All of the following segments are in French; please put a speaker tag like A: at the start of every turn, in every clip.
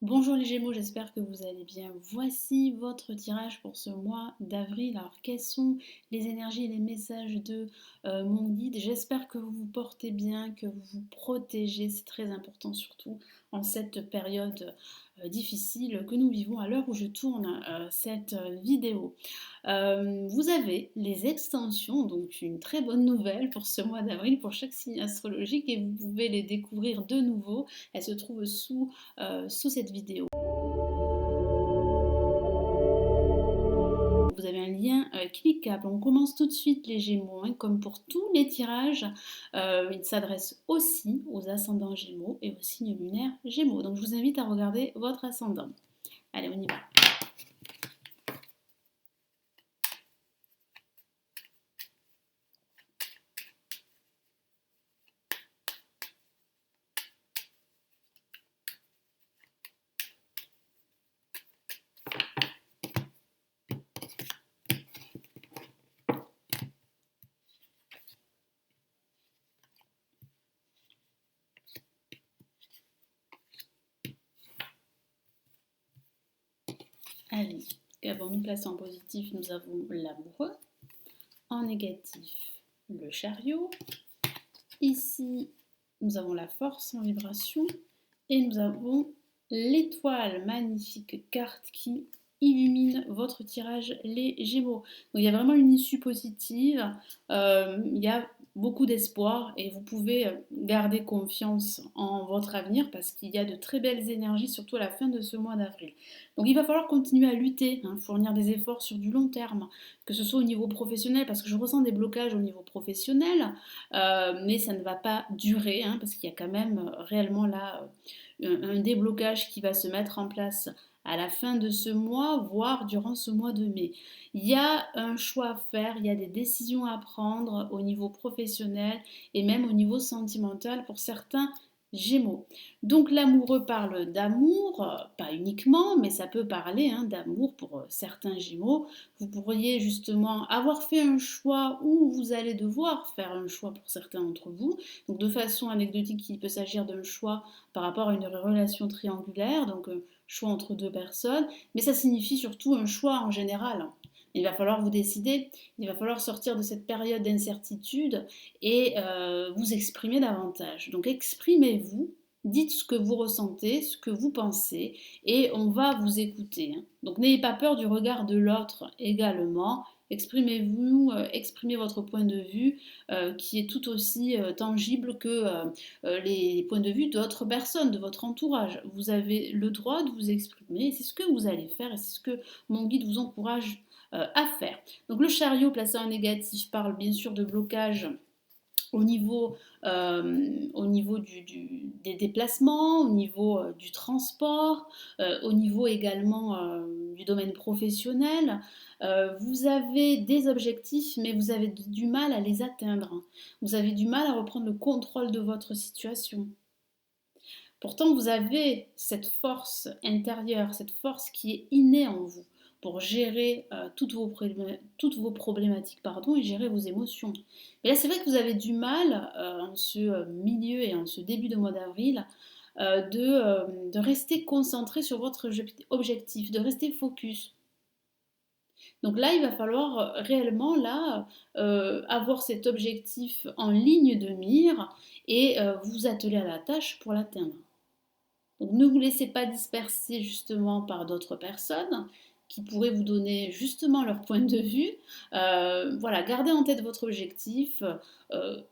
A: Bonjour les Gémeaux, j'espère que vous allez bien. Voici votre tirage pour ce mois d'avril. Alors, quelles sont les énergies et les messages de mon guide? J'espère que vous vous portez bien, que vous vous protégez. C'est très important, surtout en cette période difficile que nous vivons à l'heure où je tourne cette vidéo. Vous avez les extensions, donc une très bonne nouvelle pour ce mois d'avril pour chaque signe astrologique et vous pouvez les découvrir de nouveau. Elles se trouvent sous cette vidéo. Vous avez un lien cliquable. On commence tout de suite les Gémeaux, hein, comme pour tous les tirages. Il s'adresse aussi aux ascendants Gémeaux et aux signes lunaires Gémeaux. Donc je vous invite à regarder votre ascendant. Allez, on y va. Allez, qu'avons-nous placé en positif? Nous avons l'amoureux. En négatif, le chariot. Ici, nous avons la force en vibration. Et nous avons l'étoile, magnifique carte qui illumine votre tirage les Gémeaux. Donc il y a vraiment une issue positive, il y a beaucoup d'espoir et vous pouvez garder confiance en votre avenir parce qu'il y a de très belles énergies, surtout à la fin de ce mois d'avril. Donc il va falloir continuer à lutter, hein, fournir des efforts sur du long terme, que ce soit au niveau professionnel, parce que je ressens des blocages au niveau professionnel, mais ça ne va pas durer, hein, parce qu'il y a quand même réellement là un déblocage qui va se mettre en place à la fin de ce mois, voire durant ce mois de mai. Il y a un choix à faire, il y a des décisions à prendre au niveau professionnel et même au niveau sentimental pour certains Gémeaux. Donc l'amoureux parle d'amour, pas uniquement, mais ça peut parler hein, d'amour pour certains Gémeaux. Vous pourriez justement avoir fait un choix ou vous allez devoir faire un choix pour certains d'entre vous. Donc de façon anecdotique, il peut s'agir d'un choix par rapport à une relation triangulaire, donc un choix entre deux personnes, mais ça signifie surtout un choix en général. Il va falloir vous décider, il va falloir sortir de cette période d'incertitude et vous exprimer davantage. Donc exprimez-vous, dites ce que vous ressentez, ce que vous pensez, et on va vous écouter, hein. Donc n'ayez pas peur du regard de l'autre également. Exprimez-vous, exprimez votre point de vue qui est tout aussi tangible que les points de vue d'autres personnes, de votre entourage. Vous avez le droit de vous exprimer, c'est ce que vous allez faire et c'est ce que mon guide vous encourage à faire. Donc le chariot placé en négatif parle bien sûr de blocage au niveau des déplacements, au niveau du transport, au niveau également du domaine professionnel. Vous avez des objectifs, mais vous avez du mal à les atteindre. Vous avez du mal à reprendre le contrôle de votre situation. Pourtant, vous avez cette force intérieure, cette force qui est innée en vous pour gérer toutes vos problématiques pardon, et gérer vos émotions. Mais là, c'est vrai que vous avez du mal en ce milieu et en ce début de mois d'avril de rester concentré sur votre objectif, de rester focus. Donc là, il va falloir réellement là avoir cet objectif en ligne de mire et vous atteler à la tâche pour l'atteindre. Donc ne vous laissez pas disperser justement par d'autres personnes qui pourraient vous donner justement leur point de vue. Voilà, gardez en tête votre objectif,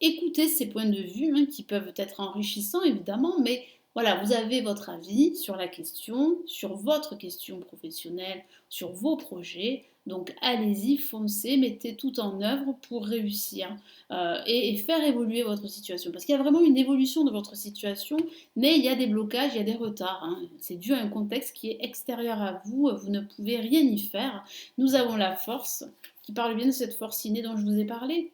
A: écoutez ces points de vue hein, qui peuvent être enrichissants évidemment, mais voilà, vous avez votre avis sur la question, sur votre question professionnelle, sur vos projets. Donc allez-y, foncez, mettez tout en œuvre pour réussir et faire évoluer votre situation. Parce qu'il y a vraiment une évolution de votre situation mais il y a des blocages, il y a des retards, hein. C'est dû à un contexte qui est extérieur à vous, vous ne pouvez rien y faire. Nous avons la force, qui parle bien de cette force innée dont je vous ai parlé.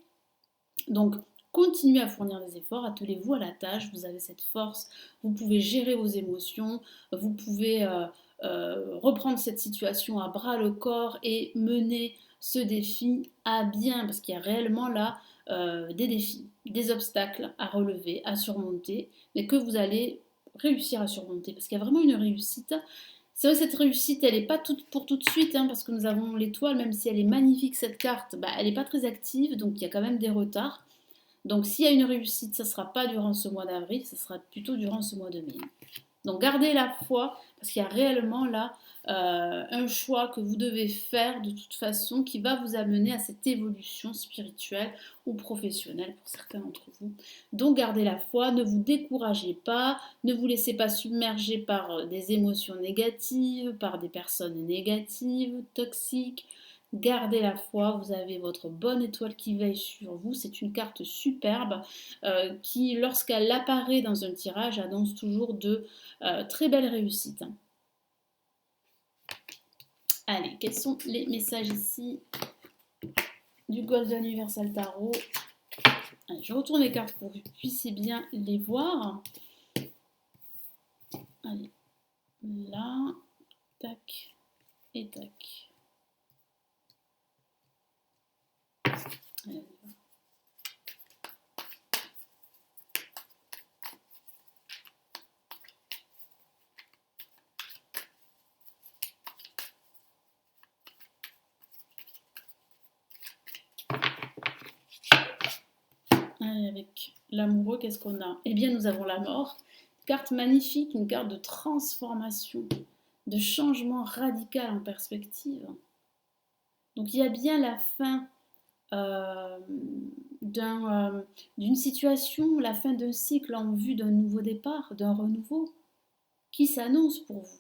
A: Donc, continuez à fournir des efforts, attelez-vous à la tâche, vous avez cette force, vous pouvez gérer vos émotions, vous pouvez reprendre cette situation à bras le corps et mener ce défi à bien, parce qu'il y a réellement là des défis, des obstacles à relever, à surmonter, mais que vous allez réussir à surmonter, parce qu'il y a vraiment une réussite. C'est vrai que cette réussite, elle n'est pas toute pour tout de suite, hein, parce que nous avons l'étoile, même si elle est magnifique, cette carte, bah, elle n'est pas très active, donc il y a quand même des retards. Donc s'il y a une réussite, ça ne sera pas durant ce mois d'avril, ça sera plutôt durant ce mois de mai. Donc gardez la foi, parce qu'il y a réellement là un choix que vous devez faire de toute façon qui va vous amener à cette évolution spirituelle ou professionnelle pour certains d'entre vous. Donc gardez la foi, ne vous découragez pas, ne vous laissez pas submerger par des émotions négatives, par des personnes négatives, toxiques. Gardez la foi, vous avez votre bonne étoile qui veille sur vous. C'est une carte superbe qui, lorsqu'elle apparaît dans un tirage, annonce toujours de très belle réussite. Allez, quels sont les messages ici du Golden Universal Tarot? Allez, je retourne les cartes pour que vous puissiez bien les voir. Allez, là, tac et tac. Allez, on y va. Allez, avec l'amoureux, qu'est-ce qu'on a? Eh bien, nous avons la mort. Carte magnifique, une carte de transformation, de changement radical en perspective. Donc, il y a bien la fin euh, d'une situation, la fin d'un cycle en vue d'un nouveau départ, d'un renouveau qui s'annonce pour vous.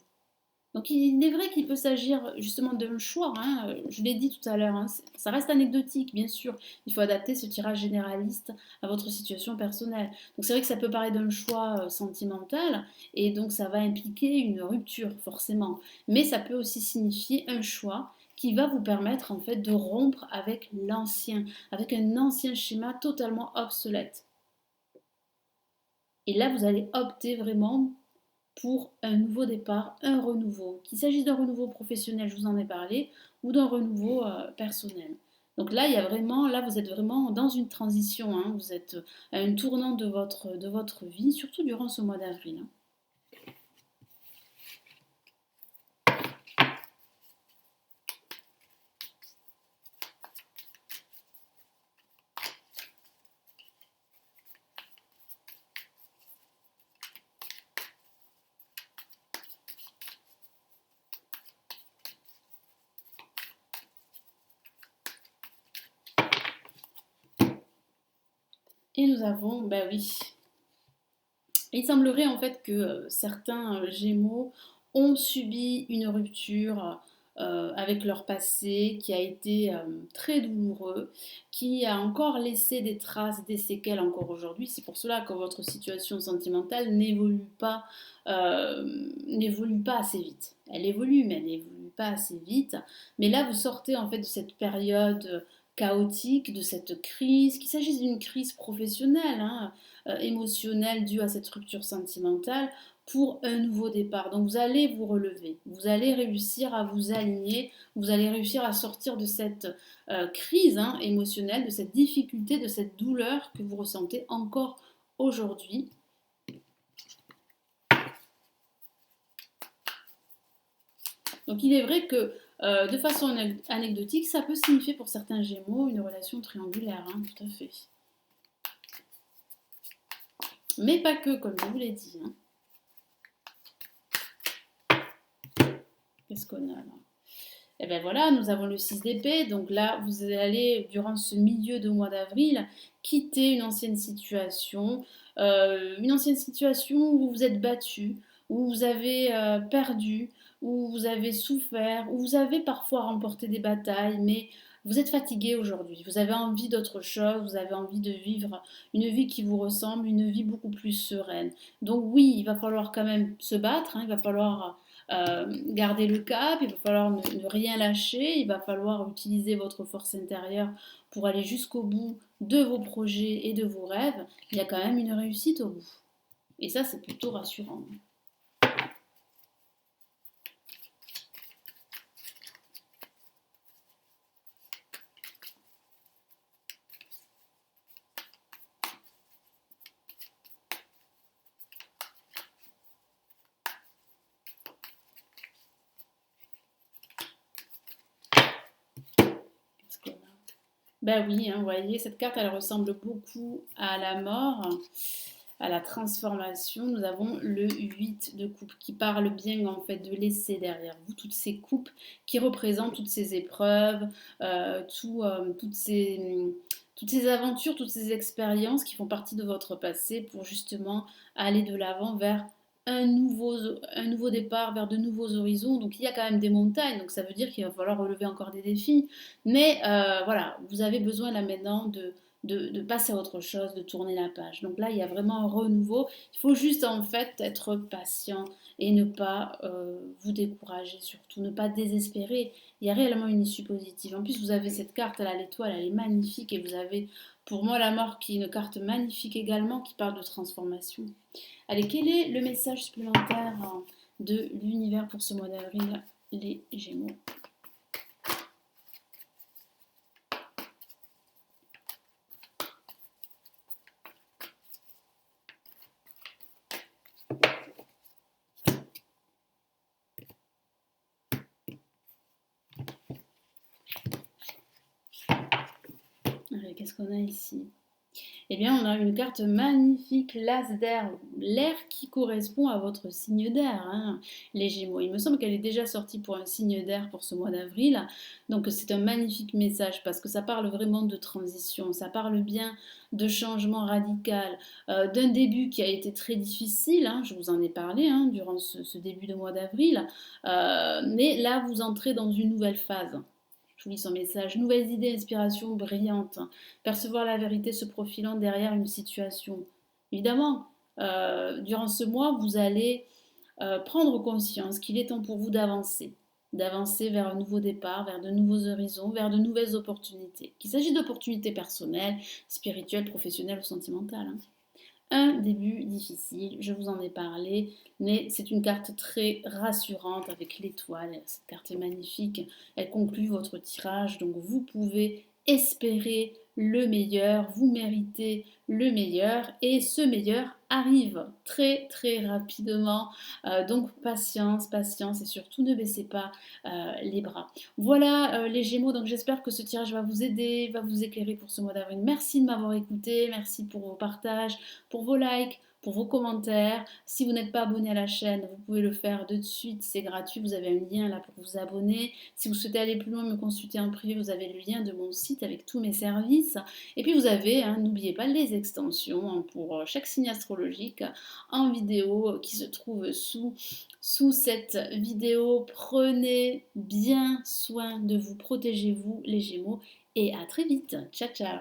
A: Donc il est vrai qu'il peut s'agir justement d'un choix, hein, je l'ai dit tout à l'heure, hein, ça reste anecdotique bien sûr, il faut adapter ce tirage généraliste à votre situation personnelle. Donc c'est vrai que ça peut paraître d'un choix sentimental et donc ça va impliquer une rupture forcément, mais ça peut aussi signifier un choix qui va vous permettre en fait de rompre avec l'ancien, avec un ancien schéma totalement obsolète. Et là vous allez opter vraiment pour un nouveau départ, un renouveau. Qu'il s'agisse d'un renouveau professionnel, je vous en ai parlé, ou d'un renouveau personnel. Donc là, il y a vraiment, là, vous êtes vraiment dans une transition, hein, vous êtes à un tournant de votre vie, surtout durant ce mois d'avril. Hein. Et nous avons, bah oui, il semblerait en fait que certains Gémeaux ont subi une rupture avec leur passé qui a été très douloureux, qui a encore laissé des traces, des séquelles encore aujourd'hui. C'est pour cela que votre situation sentimentale n'évolue pas assez vite. Elle évolue, mais elle n'évolue pas assez vite. Mais là, vous sortez en fait de cette période chaotique, de cette crise, qu'il s'agisse d'une crise professionnelle, hein, émotionnelle due à cette rupture sentimentale pour un nouveau départ. Donc vous allez vous relever, vous allez réussir à vous aligner, vous allez réussir à sortir de cette crise hein, émotionnelle, de cette difficulté, de cette douleur que vous ressentez encore aujourd'hui. Donc il est vrai que de façon anecdotique, ça peut signifier pour certains Gémeaux une relation triangulaire, hein, tout à fait. Mais pas que, comme je vous l'ai dit. Hein. Qu'est-ce qu'on a là? Et bien voilà, nous avons le 6 d'épée, donc là vous allez, durant ce milieu de mois d'avril, quitter une ancienne situation où vous vous êtes battu, où vous avez perdu, où vous avez souffert, où vous avez parfois remporté des batailles, mais vous êtes fatigué aujourd'hui, vous avez envie d'autre chose, vous avez envie de vivre une vie qui vous ressemble, une vie beaucoup plus sereine. Donc oui, il va falloir quand même se battre, hein, il va falloir garder le cap, il va falloir ne rien lâcher, il va falloir utiliser votre force intérieure pour aller jusqu'au bout de vos projets et de vos rêves. Il y a quand même une réussite au bout. Et ça, c'est plutôt rassurant. Ben oui, hein, vous voyez, cette carte, elle ressemble beaucoup à la mort, à la transformation. Nous avons le 8 de coupe qui parle bien en fait de laisser derrière vous toutes ces coupes qui représentent toutes ces épreuves, toutes ces aventures, toutes ces expériences qui font partie de votre passé pour justement aller de l'avant vers un nouveau départ, vers de nouveaux horizons. Donc il y a quand même des montagnes, donc ça veut dire qu'il va falloir relever encore des défis. Mais voilà, vous avez besoin là maintenant de passer à autre chose, de tourner la page. Donc là, il y a vraiment un renouveau. Il faut juste en fait être patient et ne pas vous décourager, surtout ne pas désespérer. Il y a réellement une issue positive. En plus, vous avez cette carte là, l'étoile, elle est magnifique et vous avez pour moi la mort qui est une carte magnifique également qui parle de transformation. Allez, quel est le message supplémentaire de l'univers pour ce mois d'avril, les Gémeaux? Allez, qu'est-ce qu'on a ici? Eh bien, on a une carte magnifique, l'As d'air, l'air qui correspond à votre signe d'air, hein, les Gémeaux. Il me semble qu'elle est déjà sortie pour un signe d'air pour ce mois d'avril. Donc, c'est un magnifique message parce que ça parle vraiment de transition, ça parle bien de changement radical, d'un début qui a été très difficile, hein, je vous en ai parlé durant ce début de mois d'avril, mais là, vous entrez dans une nouvelle phase. Je vous lis son message. Nouvelles idées, inspiration brillante. Percevoir la vérité se profilant derrière une situation. Évidemment, durant ce mois, vous allez prendre conscience qu'il est temps pour vous d'avancer vers un nouveau départ, vers de nouveaux horizons, vers de nouvelles opportunités. Qu'il s'agisse d'opportunités personnelles, spirituelles, professionnelles ou sentimentales, hein. Un début difficile, je vous en ai parlé, mais c'est une carte très rassurante avec l'étoile. Cette carte est magnifique, elle conclut votre tirage, donc vous pouvez espérer le meilleur, vous méritez le meilleur et ce meilleur arrive très très rapidement. Donc patience, patience et surtout ne baissez pas les bras. Voilà les Gémeaux, donc j'espère que ce tirage va vous aider, va vous éclairer pour ce mois d'avril. Merci de m'avoir écouté, merci pour vos partages, pour vos likes, pour vos commentaires. Si vous n'êtes pas abonné à la chaîne, vous pouvez le faire de suite, c'est gratuit, vous avez un lien là pour vous abonner. Si vous souhaitez aller plus loin, me consulter en privé, vous avez le lien de mon site avec tous mes services. Et puis vous avez, n'oubliez pas les extensions pour chaque signe astrologique en vidéo qui se trouve sous cette vidéo. Prenez bien soin de vous, protégez-vous les Gémeaux et à très vite. Ciao ciao.